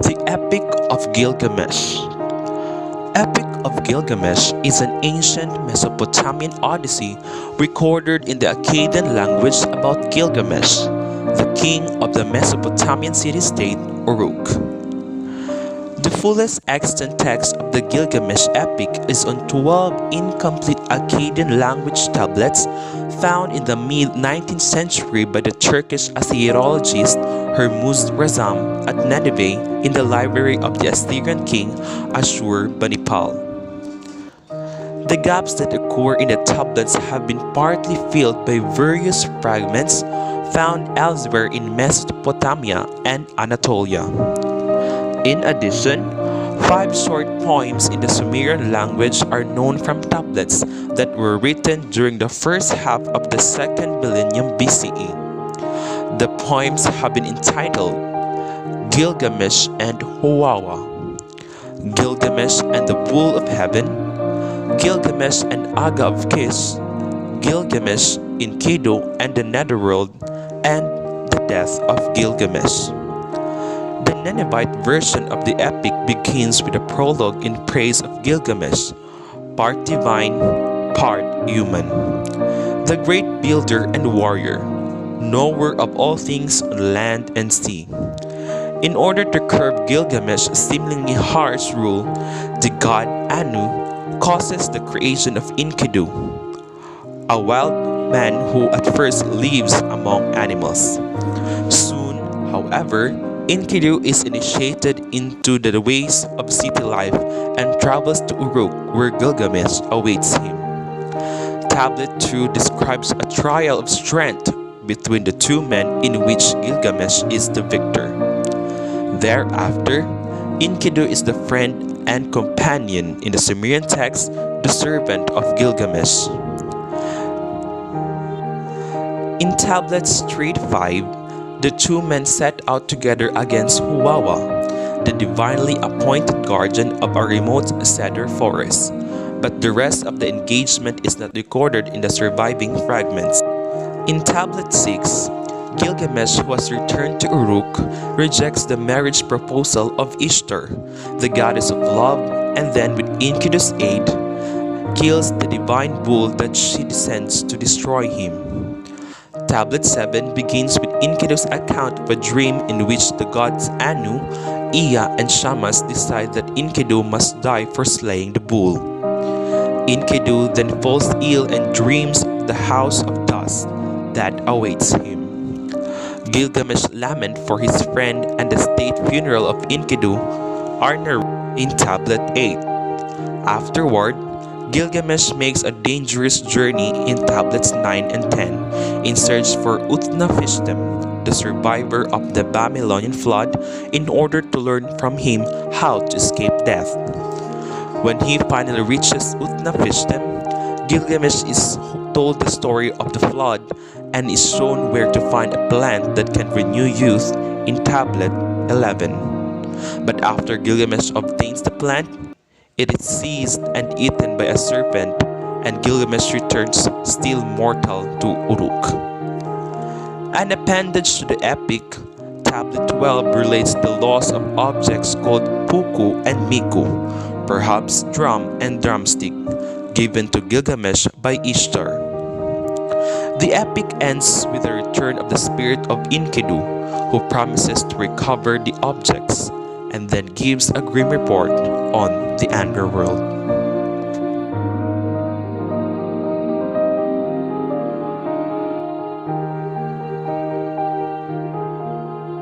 The Epic of Gilgamesh. Epic of Gilgamesh is an ancient Mesopotamian odyssey recorded in the Akkadian language about Gilgamesh, the king of the Mesopotamian city-state Uruk. The fullest extant text of the Gilgamesh epic is on 12 incomplete Akkadian language tablets found in the mid-19th century by the Turkish Assyriologist Hormuz Razam at Nineveh in the library of the Assyrian king Ashur-banipal. The gaps that occur in the tablets have been partly filled by various fragments found elsewhere in Mesopotamia and Anatolia. In addition, 5 short poems in the Sumerian language are known from tablets that were written during the first half of the 2nd millennium BCE. The poems have been entitled Gilgamesh and Huwawa, Gilgamesh and the Bull of Heaven, Gilgamesh and Aga of Kish, Gilgamesh, Enkidu and the Netherworld, and the Death of Gilgamesh. The Ninevite version of the epic begins with a prologue in praise of Gilgamesh, part divine, part human, the great builder and warrior, knower of all things on land and sea. In order to curb Gilgamesh's seemingly harsh rule, the god Anu causes the creation of Enkidu, a wild man who at first lives among animals. Soon, however, Enkidu is initiated into the ways of city life and travels to Uruk where Gilgamesh awaits him. Tablet 2 describes a trial of strength between the two men in which Gilgamesh is the victor. Thereafter, Enkidu is the friend and companion, in the Sumerian text, the servant of Gilgamesh. In tablets 3 to 5, the two men set out together against Huwawa, the divinely appointed guardian of a remote cedar forest, but the rest of the engagement is not recorded in the surviving fragments. In Tablet 6, Gilgamesh, who has returned to Uruk, rejects the marriage proposal of Ishtar, the goddess of love, and then with Enkidu's aid, kills the divine bull that she sends to destroy him. Tablet 7 begins with Enkidu's account of a dream in which the gods Anu, Ea, and Shamash decide that Enkidu must die for slaying the bull. Enkidu then falls ill and dreams of the house of dust that awaits him. Gilgamesh's lament for his friend and the state funeral of Enkidu are narrated in Tablet 8. Afterward, Gilgamesh makes a dangerous journey in Tablets 9 and 10 in search for Utnapishtim, the survivor of the Babylonian flood, in order to learn from him how to escape death. When he finally reaches Utnapishtim, Gilgamesh is told the story of the flood and is shown where to find a plant that can renew youth in Tablet 11. But after Gilgamesh obtains the plant, it is seized and eaten by a serpent, and Gilgamesh returns still mortal to Uruk. An appendage to the epic, Tablet 12 relates the loss of objects called puku and miku, perhaps drum and drumstick, given to Gilgamesh by Ishtar. The epic ends with the return of the spirit of Enkidu, who promises to recover the objects, and then gives a grim report on the underworld.